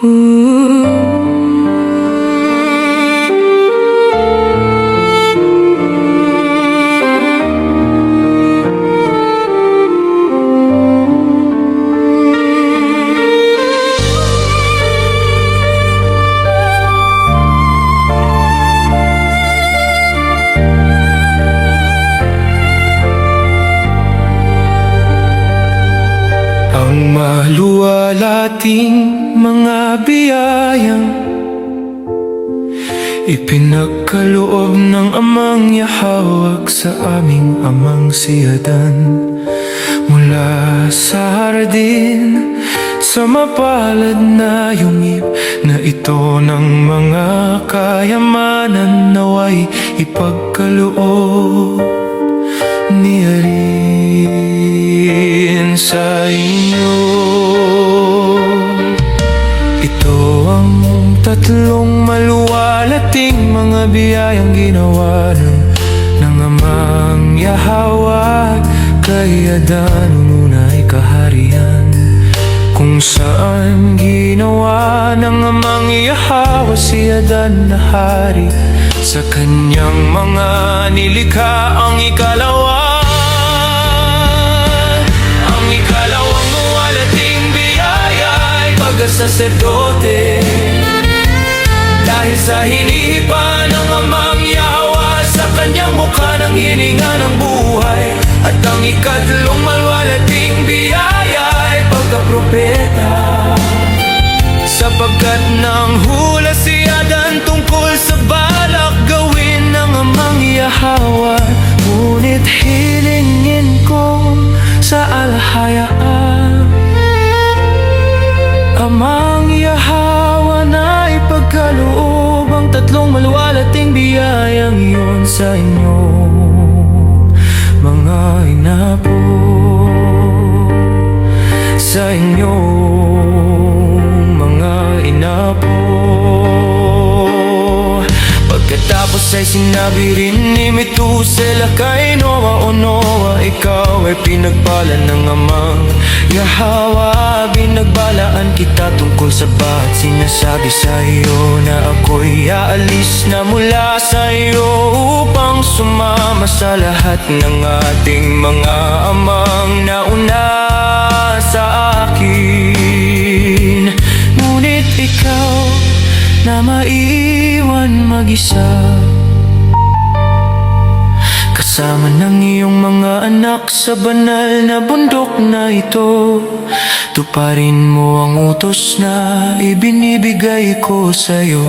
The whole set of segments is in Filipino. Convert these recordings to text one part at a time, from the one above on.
Ang maluwalating mga biyayang ipinagkaloob ng Amang Yahawag sa aming amang si Adan. Mula sa hardin, sa mapalad na yungib na ito ng mga kayamanan, naway ipagkaloob niya rin sa inyo. Ito ang tatlong maluwalating mga biyayang ginawa ng Amang Yahawag kay Adan noong una'y kaharian, kung saan ginawa ng Amang Yahawag si Adan na hari sa kanyang mga nilikha. Ang ikalawa, ang ikalawang walating biyaya ay pagkasaserdote, dahil sa hinihipan ng Amang Yahawag sa kanyang mukha ng hininga ng buhay. At ang ikatlong maluwalating biyaya ay pagkapropeta, sapagkat nanghula si Adan tungkol sa balak gawin ng Amang Yahawag. Ngunit hilingin ko sa alahayaan, Amang Yahawag na ipagkaloob ang tatlong maluwalating biyayang iyon sa inyo, mga inapo, sa inyo, mga inapo. Pagkatapos ay sinabi rin ni Metusela kay Noah, O Noah, ikaw ay pinagpala ng Amang Yahawag. Binagbalaan kita tungkol sa bahat, sinasabi sa iyo na ako'y aalis na mula sa iyo upang sumama sa lahat ng ating mga amang nauna sa akin. Ngunit ikaw na maiwan mag-isa, kasama ng iyong mga anak sa banal na bundok na ito, tuparin mo ang utos na ibinibigay ko sa'yo.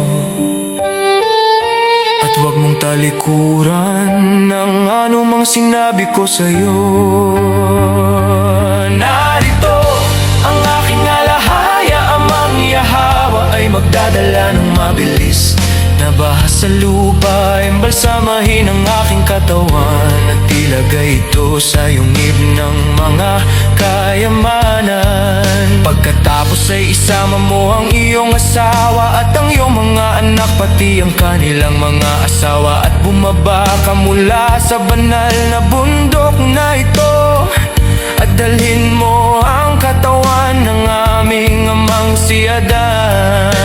At huwag mong talikuran ng anumang sinabi ko sa'yo. Narito ang aking alahaya, Amang Yahawag ay magdadala ng mabilis na baha sa lupa, embalsamahin ang aking katawan at ilagay ito sa yungib ng mga kayamanan. Pagkatapos ay isama mo ang iyong asawa at ang iyong mga anak, pati ang kanilang mga asawa, at bumaba ka mula sa banal na bundok na ito, at dalhin mo ang katawan ng aming amang si Adan.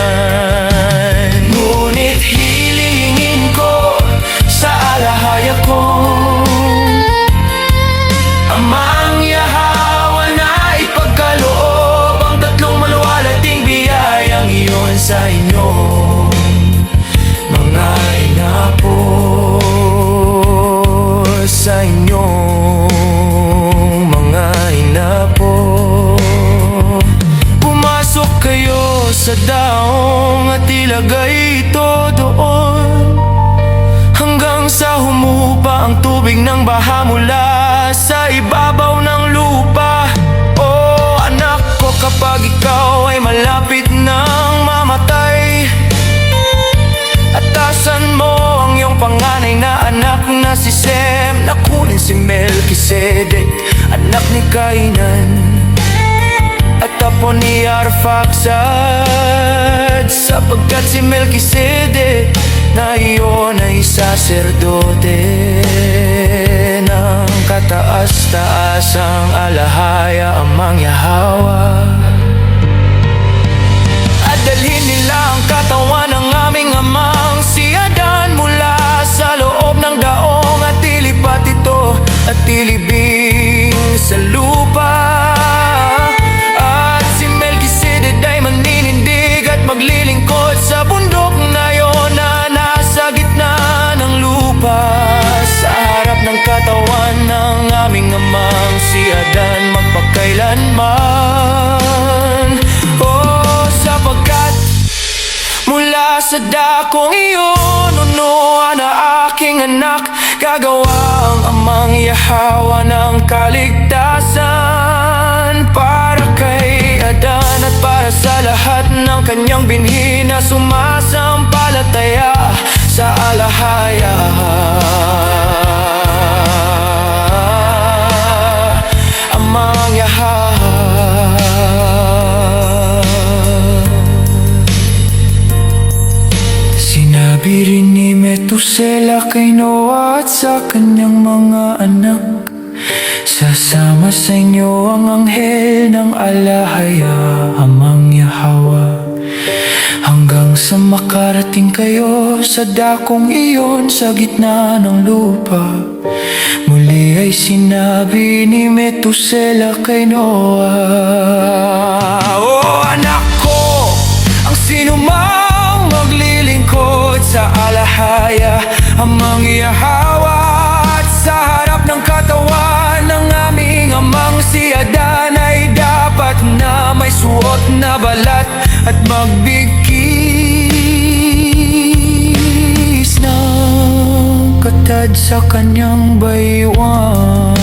Ngunit hilingin ko sa alahaya ko, Amang Yahawag na ipagkaloob ang tatlong maluwalating biyayang iyon sa inyo, mga inapo, sa inyo, mga inapo. Pumasok kayo sa daong at ilagay ito doon, hanggang sa humupa ang tubig ng baha mula sa ibabaw ng lupa. O anak ko, kapag ikaw ay malapit ng mamatay, atasan mo ang iyong panganay na anak na si Sem, na kunin si Melkisedek, anak ni Kainan, at apo ni Arphaxad, sapagkat si Melkisedek na iyon ay saserdote ng kataas-taasang alahaya, Amang Yahawag. At dalhin at ilibing sa lupa. At si Melchizedek ay magninindig at maglilingkod sa bundok na yon na nasa gitna ng lupa. Sa harap ng katawan ng aming amang si Adan magpakailanman. Oh, sapagkat mula sa dakong iyon, unuan na aking anak, gagawa ang amang Yahawa ng kaligtasan para kay Adan at para sa lahat ng kanyang binhi na sumasampalataya sa alahaya. Amang Yahawa. Sinabi rin ni Metusela kay Noah at sa kanyang mga anak, sasama sa inyo ang anghel ng alahaya, Amang Yahawa, hanggang sa makarating kayo sa dakong iyon sa gitna ng lupa. Muli ay sinabi ni Metusela kay Noah, oh anak ko, ang sinumang maglilingkod sa alahaya, Amang Yahawa, at sa harap ng katawan ng aming amang si Adan ay dapat na may suot na balat at magbigkis ng katad sa kanyang baywang.